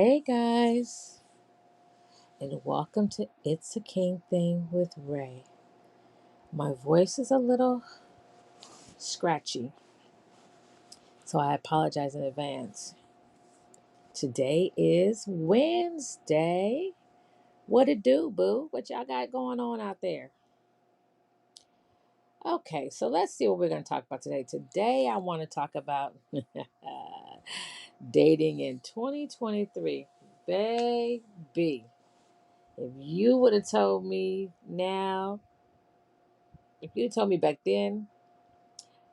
Hey guys, and welcome to It's a King Thing with Ray. My voice is a little scratchy, so I apologize in advance. Today is Wednesday. What it do, boo? What y'all got going on out there? Okay, so let's see what we're going to talk about today. Today, I want to talk about dating in 2023. Baby, if you would have told me now, if you told me back then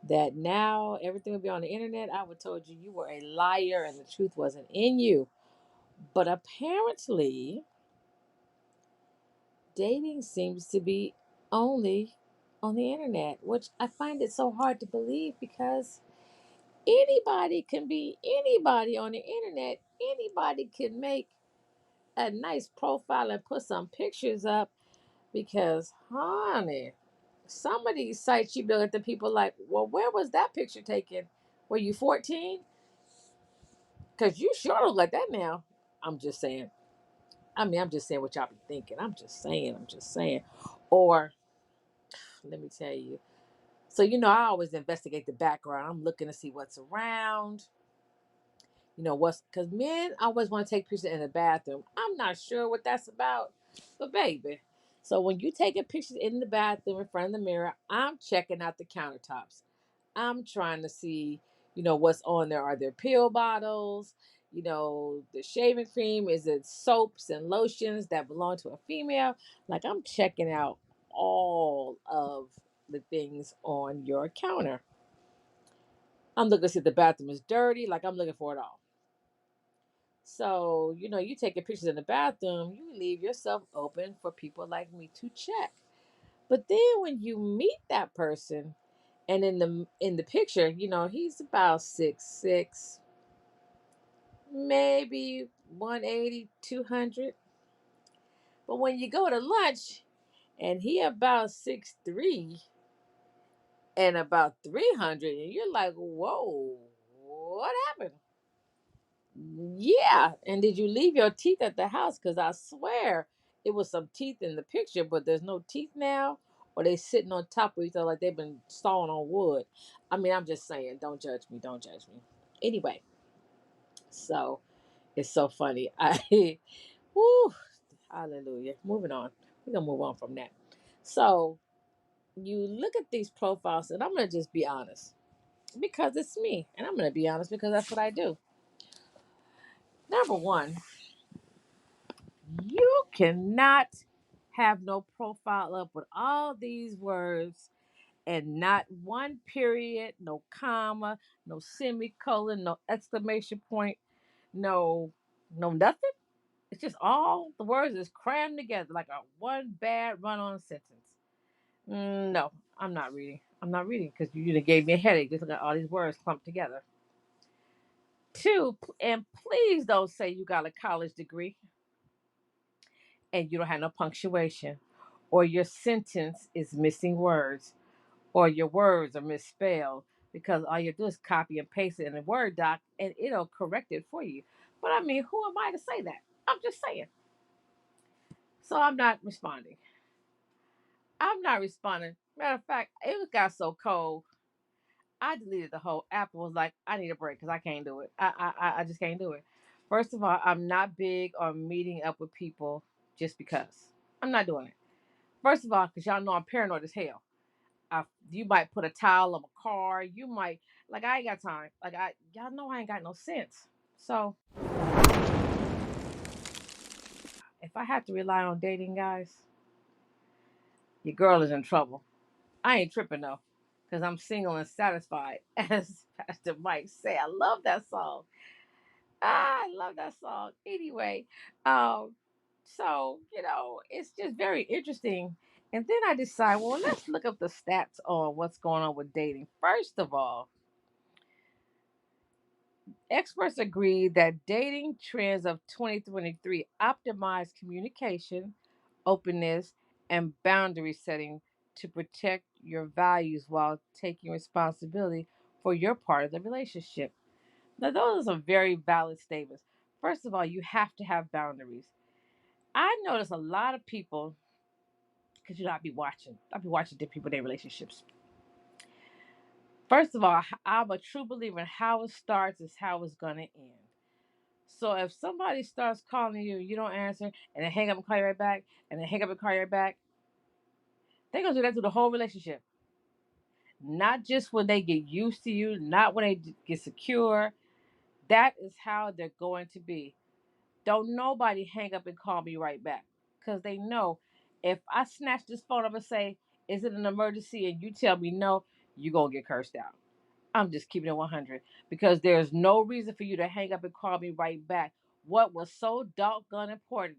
that now everything would be on the internet, I would have told you were a liar and the truth wasn't in you. But apparently, dating seems to be only on the internet, which I find it so hard to believe because anybody can be anybody on the internet. Anybody can make a nice profile and put some pictures up because, honey, some of these sites you look at the people like, well, where was that picture taken? Were you 14? Because you sure look like that now. I'm just saying. I'm just saying what y'all be thinking. I'm just saying. Or, let me tell you. So, I always investigate the background. I'm looking to see what's around. Because men always want to take pictures in the bathroom. I'm not sure what that's about, but baby. So, when you taking pictures in the bathroom in front of the mirror, I'm checking out the countertops. I'm trying to see, what's on there. Are there pill bottles? The shaving cream? Is it soaps and lotions that belong to a female? Like, I'm checking out all of the things on your counter. I'm looking to see if the bathroom is dirty. Like, I'm looking for it all. So, you taking pictures in the bathroom, you leave yourself open for people like me to check. But then when you meet that person, and in the picture, he's about 6'6", maybe 180, 200. But when you go to lunch and he about 6'3" and about 300, and you're like, whoa, what happened? Yeah. And did you leave your teeth at the house? Because I swear it was some teeth in the picture, but there's no teeth now. Or they sitting on top of each other like they've been sawing on wood. I'm just saying, don't judge me. Don't judge me. Anyway, so it's so funny. Whew, hallelujah. Moving on. We're going to move on from that. So you look at these profiles, and I'm going to just be honest because it's me. And I'm going to be honest because that's what I do. Number one, you cannot have no profile up with all these words and not one period, no comma, no semicolon, no exclamation point, no nothing. It's just all the words is crammed together like a one bad run-on sentence. No, I'm not reading. I'm not reading because you done gave me a headache just looking at all these words clumped together. Two, and please don't say you got a college degree and you don't have no punctuation, or your sentence is missing words, or your words are misspelled because all you do is copy and paste it in a Word doc and it'll correct it for you. But I mean, who am I to say that? I'm just saying. So I'm not responding. I'm not responding. Matter of fact, it got so cold. I deleted the whole app and was like, I need a break because I can't do it. I just can't do it. First of all, I'm not big on meeting up with people just because. I'm not doing it. First of all, because y'all know I'm paranoid as hell. You might put a towel on my car. You might like I ain't got time. Y'all know I ain't got no sense. So if I have to rely on dating guys, your girl is in trouble. I ain't tripping though, because I'm single and satisfied, as Pastor Mike say. I love that song. I love that song. Anyway, um, so it's just very interesting. And then I decide, well, let's look up the stats on what's going on with dating. First of all, experts agree that dating trends of 2023 optimize communication, openness, and boundary setting to protect your values while taking responsibility for your part of the relationship. Now, those are some very valid statements. First of all, you have to have boundaries. I notice a lot of people, because I be watching different people in their relationships. First of all, I'm a true believer in how it starts is how it's gonna end. So if somebody starts calling you, you don't answer, and they hang up and call you right back, and they hang up and call you right back, they're gonna do that through the whole relationship. Not just when they get used to you, not when they get secure. That is how they're going to be. Don't nobody hang up and call me right back, because they know if I snatch this phone up and say, "Is it an emergency?" and you tell me no, you're gonna get cursed out. I'm just keeping it 100, because there's no reason for you to hang up and call me right back. What was so doggone important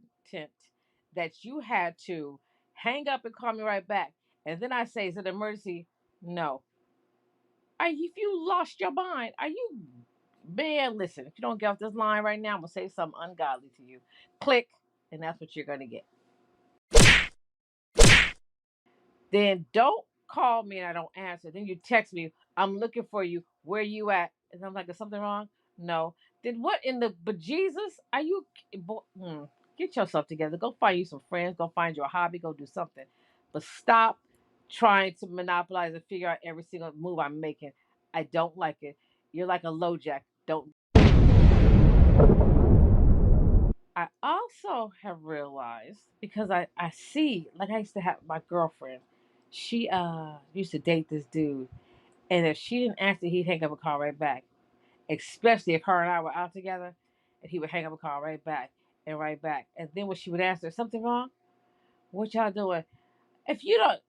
that you had to hang up and call me right back? And then I say, "Is it an emergency?" No. If you lost your mind, are you, man? Listen, if you don't get off this line right now, I'm gonna say something ungodly to you. Click, and that's what you're gonna get. Then don't call me and I don't answer. Then you text me, "I'm looking for you. Where you at?" And I'm like, "Is something wrong?" No. Then what in the bejesus are you? Get yourself together. Go find you some friends. Go find your hobby. Go do something. But stop trying to monopolize and figure out every single move I'm making. I don't like it. You're like a low jack. Don't. I also have realized, because I see, like, I used to have my girlfriend. She used to date this dude, and if she didn't answer, he'd hang up and call right back. Especially if her and I were out together, and he would hang up and call right back and right back. And then when she would answer, "Something wrong? What y'all doing?" If you don't,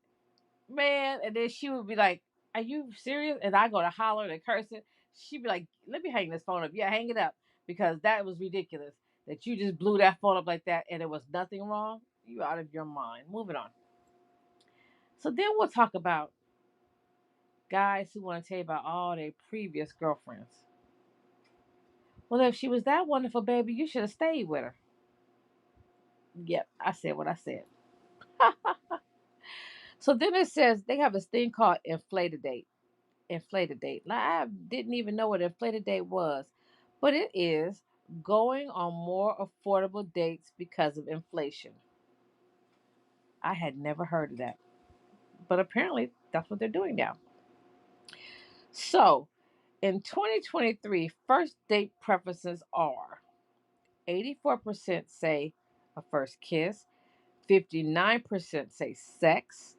man, and then she would be like, "Are you serious?" And I go to holler and curse it. She'd be like, "Let me hang this phone up." Yeah, hang it up, because that was ridiculous. That you just blew that phone up like that, and there was nothing wrong. You out of your mind. Moving on. So then we'll talk about guys who want to tell you about all their previous girlfriends. Well, if she was that wonderful, baby, you should have stayed with her. Yep, I said what I said. So then it says they have this thing called inflated date. Inflated date. Like, I didn't even know what inflated date was, but it is going on more affordable dates because of inflation. I had never heard of that, but apparently that's what they're doing now. So in 2023, first date preferences are 84% say a first kiss, 59% say sex,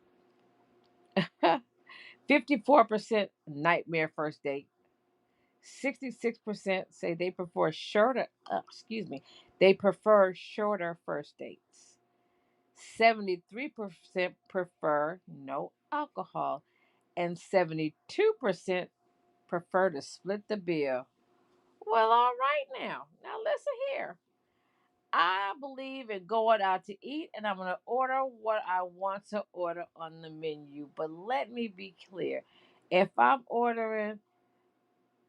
54% nightmare first date, 66% say they prefer shorter, they prefer shorter first dates. 73% prefer no alcohol, and 72% prefer to split the bill. Well, all right now. Now listen here. I believe in going out to eat, and I'm going to order what I want to order on the menu. But let me be clear. If I'm ordering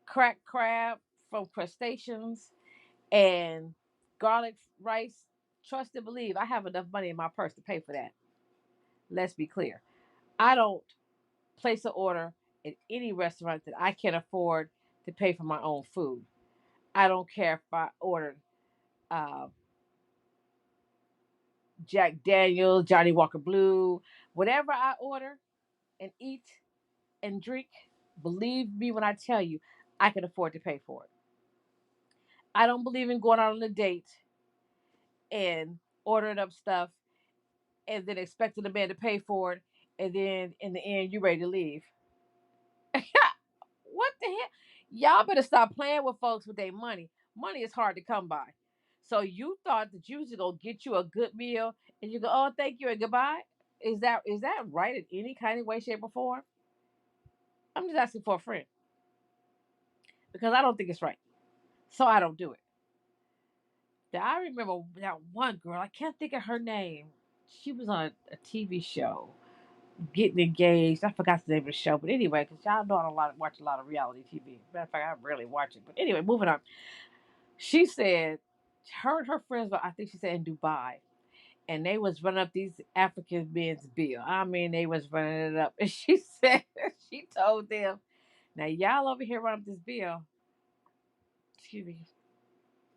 cracked crab from crustaceans and garlic rice, trust and believe I have enough money in my purse to pay for that. Let's be clear. I don't place an order at any restaurant that I can afford to pay for my own food. I don't care if I ordered uh, Jack Daniels, Johnny Walker Blue, whatever I order and eat and drink, believe me when I tell you, I can afford to pay for it. I don't believe in going out on a date and ordering up stuff and then expecting the man to pay for it, and then in the end you're ready to leave. What the hell? Y'all better stop playing with folks with their money. Money is hard to come by. So you thought that you was gonna get you a good meal and you go, "Oh, thank you and goodbye." Is that right in any kind of way, shape, or form? I'm just asking for a friend, because I don't think it's right. So I don't do it. Now, I remember that one girl, I can't think of her name. She was on a TV show, getting engaged. I forgot the name of the show, but anyway, because y'all know I don't watch a lot of reality TV. Matter of fact, I rarely watch it. But anyway, moving on. She said her and her friends were, I think she said, in Dubai, and they was running up these African men's bill. I mean, they was running it up, and she said she told them, "Now y'all over here run up this bill. Excuse me.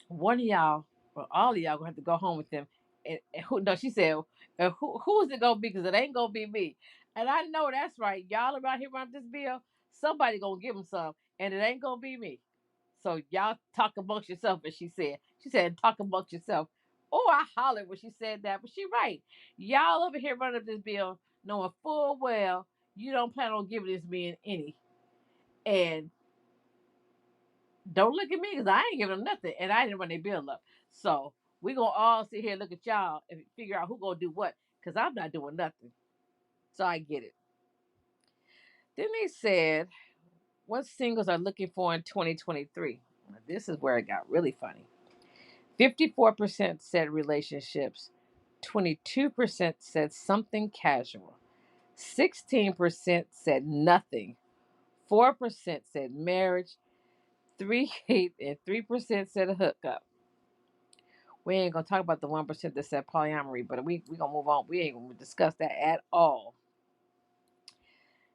One of y'all, or all of y'all, gonna have to go home with them. And who? No, she said, who is it gonna be? Because it ain't gonna be me. And I know that's right. Y'all around here around this bill, somebody gonna give them some, and it ain't gonna be me. So y'all talk amongst yourself, as she said. She said, talk amongst yourself. Oh, I hollered when she said that, but she right. Y'all over here running up this bill, knowing full well you don't plan on giving this man any. And don't look at me because I ain't giving them nothing, and I didn't run their bill up. So we gonna all sit here and look at y'all and figure out who gonna do what, because I'm not doing nothing. So I get it. Then they said, what singles are looking for in 2023? Now, this is where it got really funny. 54% said relationships, 22% said something casual, 16% said nothing, 4% said marriage, 3 and 3% said a hookup. We ain't gonna talk about the 1% that said polyamory, but we gonna move on. We ain't gonna discuss that at all.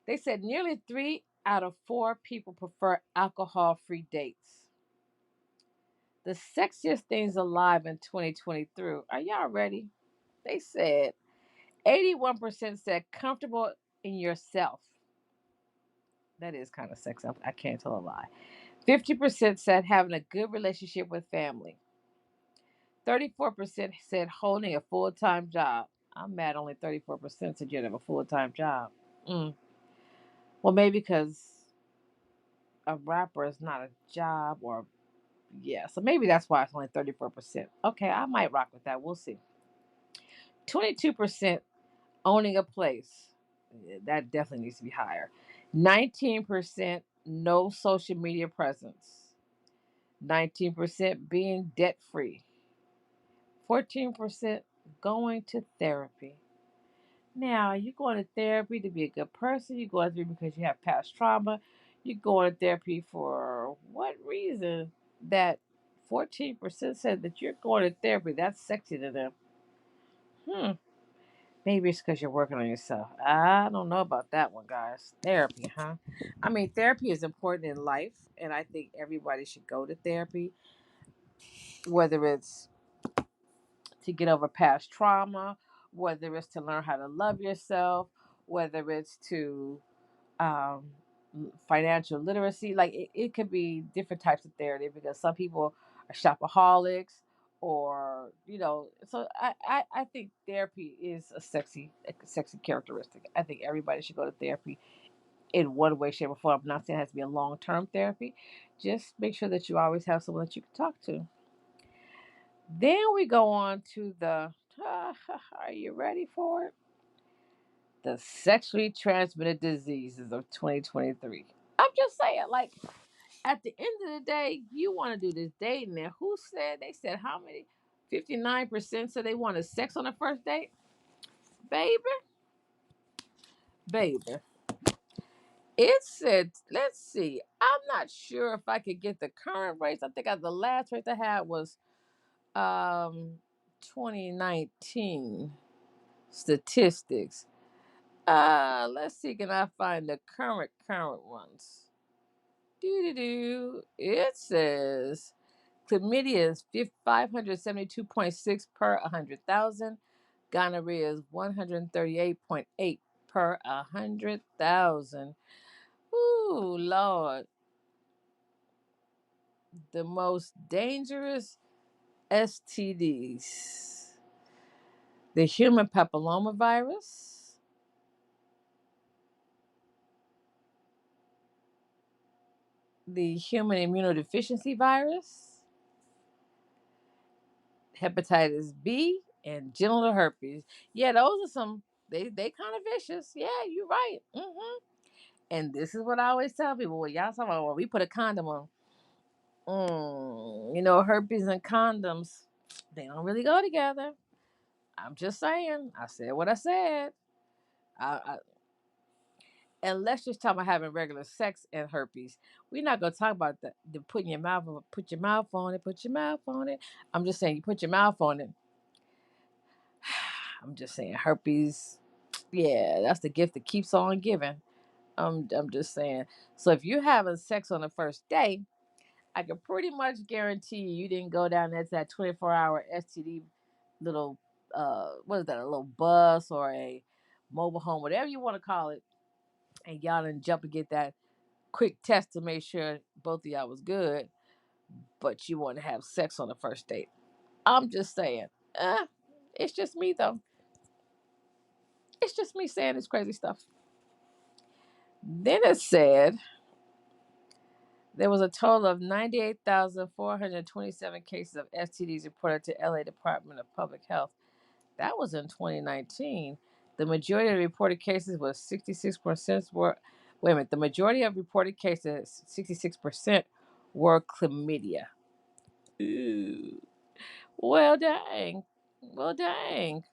They said nearly 3 out of 4 people prefer alcohol-free dates. The sexiest things alive in 2023. Are y'all ready? They said 81% said comfortable in yourself. That is kind of sexy. I can't tell a lie. 50% said having a good relationship with family. 34% said holding a full time job. I'm mad only 34% said you have a full time job. Mm. Well, maybe because a rapper is not a job, or yeah, so maybe that's why it's only 34%. Okay, I might rock with that. We'll see. 22% owning a place. Yeah, that definitely needs to be higher. 19% no social media presence. 19% being debt free. 14% going to therapy. Now, you're going to therapy to be a good person. You're going through because you have past trauma. You're going to therapy for what reason? That 14% said that you're going to therapy. That's sexy to them. Hmm. Maybe it's because you're working on yourself. I don't know about that one, guys. Therapy, huh? I mean, therapy is important in life, and I think everybody should go to therapy, whether it's to get over past trauma, whether it's to learn how to love yourself, whether it's to um, financial literacy. Like it could be different types of therapy because some people are shopaholics, or so I think therapy is a sexy characteristic. I think everybody should go to therapy in one way, shape, or form. I'm not saying it has to be a long-term therapy. Just make sure that you always have someone that you can talk to. Then we go on to the are you ready for it? The sexually transmitted diseases of 2023. I'm just saying, like, at the end of the day, you want to do this dating. And who said, they said how many? 59% said they wanted sex on the first date? Baby, baby. It said, let's see, I'm not sure if I could get the current rates. I think the last rate I had was um 2019 statistics. Let's see, can I find the current ones? Do do do. It says chlamydia is 572.6 per 100,000. Gonorrhea is 138.8 per 100,000. Ooh, Lord. The most dangerous STDs: the human papillomavirus, the human immunodeficiency virus, hepatitis B, and genital herpes. Yeah, those are some. They kind of vicious. Yeah, you're right. And this is what I always tell people: when y'all talking about when we put a condom on, herpes and condoms, they don't really go together. I'm just saying. I said what I said. I and let's just talk about having regular sex and herpes. We're not gonna talk about the putting your mouth on, put your mouth on it, put your mouth on it. I'm just saying you put your mouth on it. I'm just saying herpes. Yeah, that's the gift that keeps on giving. I'm just saying. So if you're having sex on the first day, I can pretty much guarantee you didn't go down there to that 24-hour STD little, what is that, a little bus or a mobile home, whatever you want to call it, and y'all didn't jump and get that quick test to make sure both of y'all was good, but you want to have sex on the first date. I'm just saying. Uh, it's just me, though. It's just me saying this crazy stuff. Then it said there was a total of 98,427 cases of STDs reported to LA Department of Public Health. That was in 2019. The majority of reported cases was 66% were, wait a minute, the majority of reported cases, 66% were chlamydia. Ooh. Well, dang. Well, dang.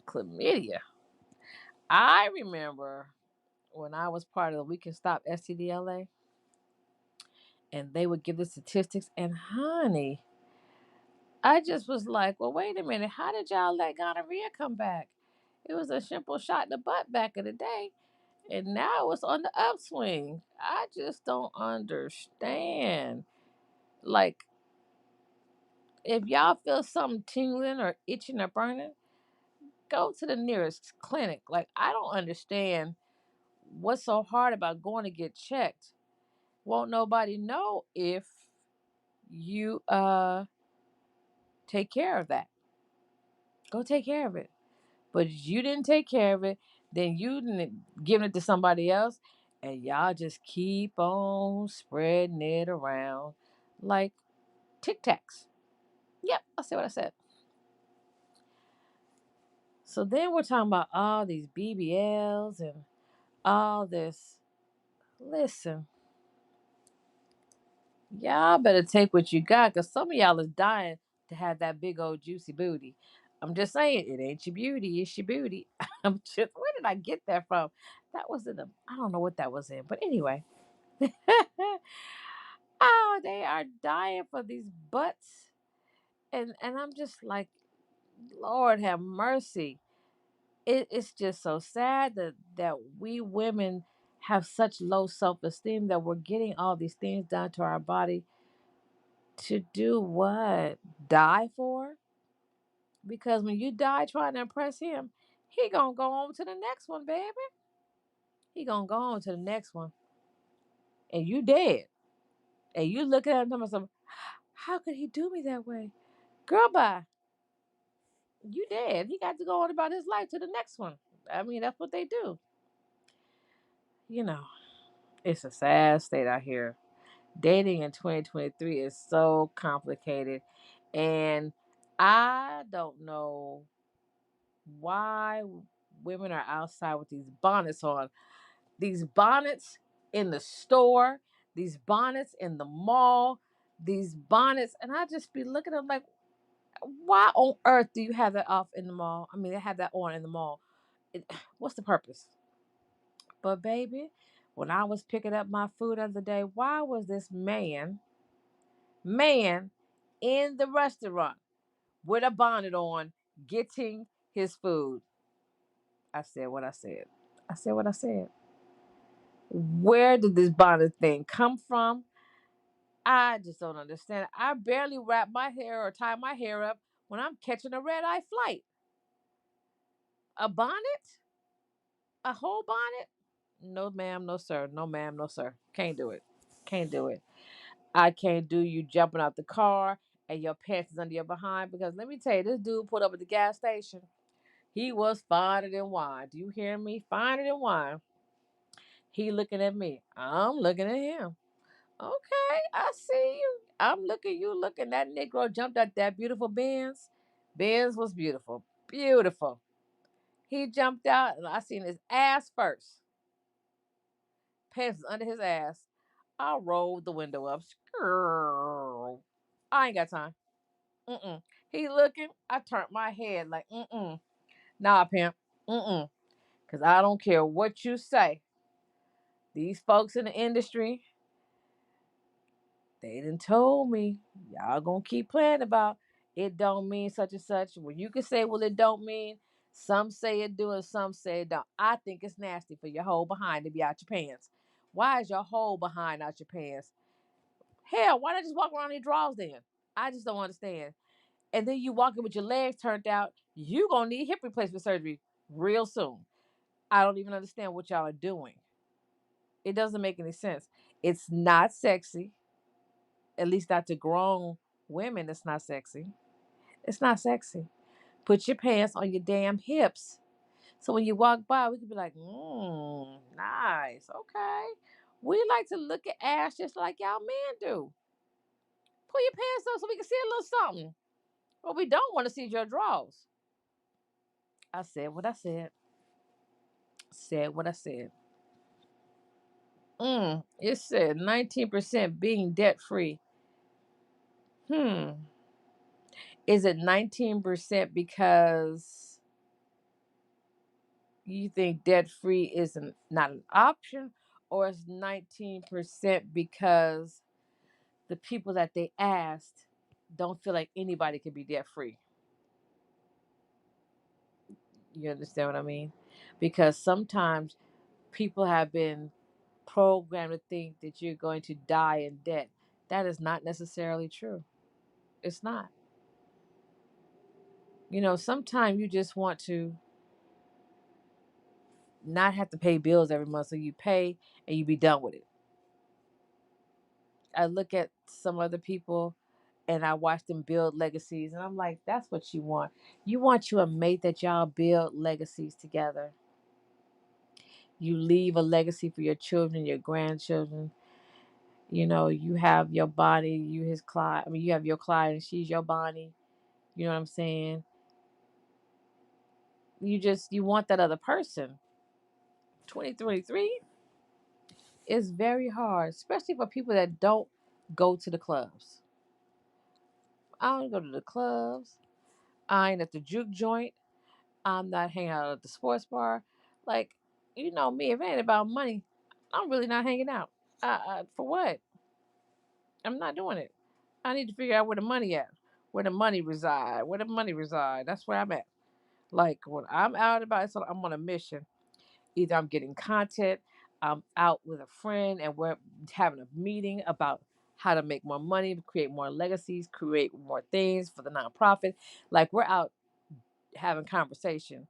Chlamydia. I remember when I was part of the We Can Stop STDLA, and they would give the statistics, and honey, I just was like, well, wait a minute. How did y'all let gonorrhea come back? It was a simple shot in the butt back in the day, and now it's on the upswing. I just don't understand. Like, if y'all feel something tingling or itching or burning, go to the nearest clinic. Like, I don't understand what's so hard about going to get checked. Won't nobody know if you take care of that. Go take care of it. But you didn't take care of it, then you didn't give it to somebody else, and y'all just keep on spreading it around like Tic Tacs. Yep, I see what I said. So then we're talking about all these BBLs and all this. Listen, y'all better take what you got, because some of y'all is dying to have that big old juicy booty. I'm just saying, it ain't your beauty, it's your booty. I'm just, where did I get that from? That was in a, I don't know what that was in, but anyway. Oh, they are dying for these butts, and I'm just like, Lord have mercy. It's just so sad that we women have such low self-esteem that we're getting all these things done to our body to do what? Die for? Because when you die trying to impress him, he gonna go on to the next one, baby. He gonna go on to the next one, and you dead. And you looking at him and talking, how could he do me that way? Girl, bye. You dead. He got to go on about his life to the next one. I mean, that's what they do. You know, it's a sad state out here. Dating in 2023 is so complicated. And I don't know why women are outside with these bonnets on. These bonnets in the store, these bonnets in the mall, these bonnets. And I just be looking at them like, why on earth do you have that off in the mall? I mean, they have that on in the mall. What's the purpose? But baby, when I was picking up my food the other day, why was this man in the restaurant with a bonnet on getting his food? I said what I said. I said what I said. Where did this bonnet thing come from? I just don't understand. I barely wrap my hair or tie my hair up when I'm catching a red eye flight. A bonnet? A whole bonnet? No, ma'am, no, sir. No, ma'am, no, sir. Can't do it. Can't do it. I can't do you jumping out the car and your pants is under your behind, because let me tell you, this dude pulled up at the gas station. He was finer than wine. Do you hear me? Finer than wine. He looking at me. I'm looking at him. Okay, I see you. I'm looking, you looking. That Negro jumped out that beautiful Benz. Benz was beautiful. Beautiful. He jumped out and I seen his ass first. Pants was under his ass. I rolled the window up. Skrrr. I ain't got time. Mm-mm. He looking. I turned my head like, mm-mm. Nah, pimp. Mm-mm. Because I don't care what you say. These folks in the industry, they done told me, y'all gonna keep playing about it don't mean such and such. Well, you can say, well, it don't mean. Some say it do and some say it don't. I think it's nasty for your whole behind to be out your pants. Why is your whole behind out your pants? Hell, why not just walk around in drawers then? I just don't understand. And then you walking with your legs turned out, you gonna need hip replacement surgery real soon. I don't even understand what y'all are doing. It doesn't make any sense. It's not sexy. At least not to grown women. It's not sexy. It's not sexy. Put your pants on your damn hips. So when you walk by, we could be like, nice. Okay. We like to look at ass just like y'all men do. Pull your pants up so we can see a little something. What we don't want to see is your drawers. I said what I said. Said what I said. It said 19% being debt free. Hmm. Is it 19% because you think debt free isn't not an option, or is 19% because the people that they asked don't feel like anybody can be debt free? You understand what I mean? Because sometimes people have been programmed to think that you're going to die in debt. That is not necessarily true. It's not. Sometimes you just want to not have to pay bills every month, so you pay and you be done with it. I look at some other people and I watch them build legacies, and I'm like, that's what you want. You want you a mate that y'all build legacies together. You leave a legacy for your children, your grandchildren. You have your Bonnie, you his Clyde. I mean, you have your Clyde and she's your Bonnie. You know what I'm saying? You want that other person. 2023 is very hard, especially for people that don't go to the clubs. I don't go to the clubs. I ain't at the juke joint. I'm not hanging out at the sports bar. Like, me, if it ain't about money, I'm really not hanging out. For what? I'm not doing it. I need to figure out where the money at, where the money reside, where the money reside. That's where I'm at. Like when I'm out about, so I'm on a mission. Either I'm getting content, I'm out with a friend, and we're having a meeting about how to make more money, create more legacies, create more things for the nonprofit. Like we're out having conversation,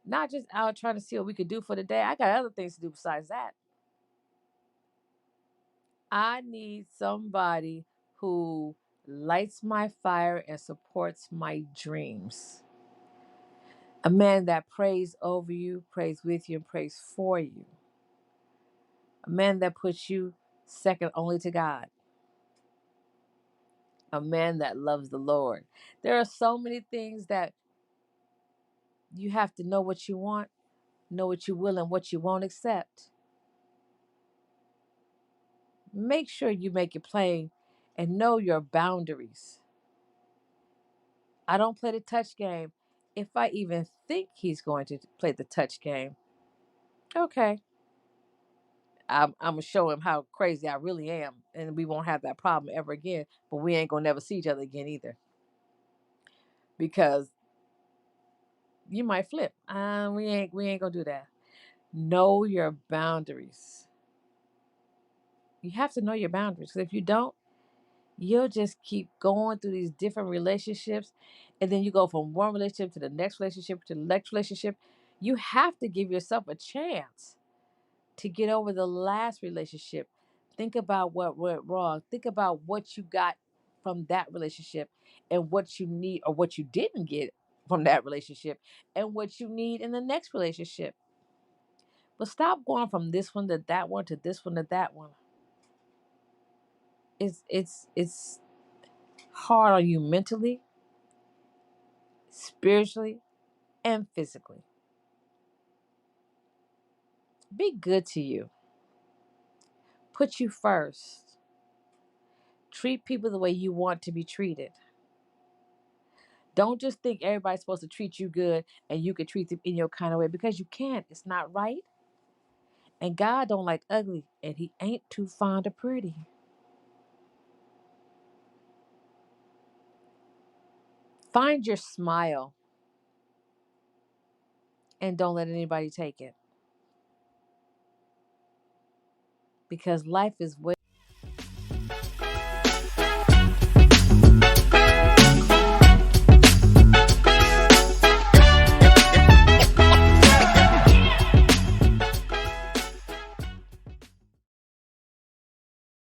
not just out trying to see what we could do for the day. I got other things to do besides that. I need somebody who lights my fire and supports my dreams. A man that prays over you, prays with you, and prays for you. A man that puts you second only to God. A man that loves the Lord. There are so many things that you have to know what you want, know what you will and what you won't accept. Make sure you make it plain and know your boundaries. I don't play the touch game. If I even think he's going to play the touch game, okay, I'm gonna show him how crazy I really am, and we won't have that problem ever again. But we ain't gonna never see each other again either, because you might flip. We ain't gonna do that. Know your boundaries. You have to know your boundaries. 'Cause if you don't, you'll just keep going through these different relationships, and then you go from one relationship to the next relationship to the next relationship. You have to give yourself a chance to get over the last relationship. Think about what went wrong. Think about what you got from that relationship and what you need or what you didn't get from that relationship and what you need in the next relationship. But stop going from this one to that one to this one to that one. It's hard on you mentally, spiritually, and physically. Be good to you. Put you first. Treat people the way you want to be treated. Don't just think everybody's supposed to treat you good and you can treat them in your kind of way, because you can't. It's not right. And God don't like ugly, and he ain't too fond of pretty. Find your smile and don't let anybody take it, because life is way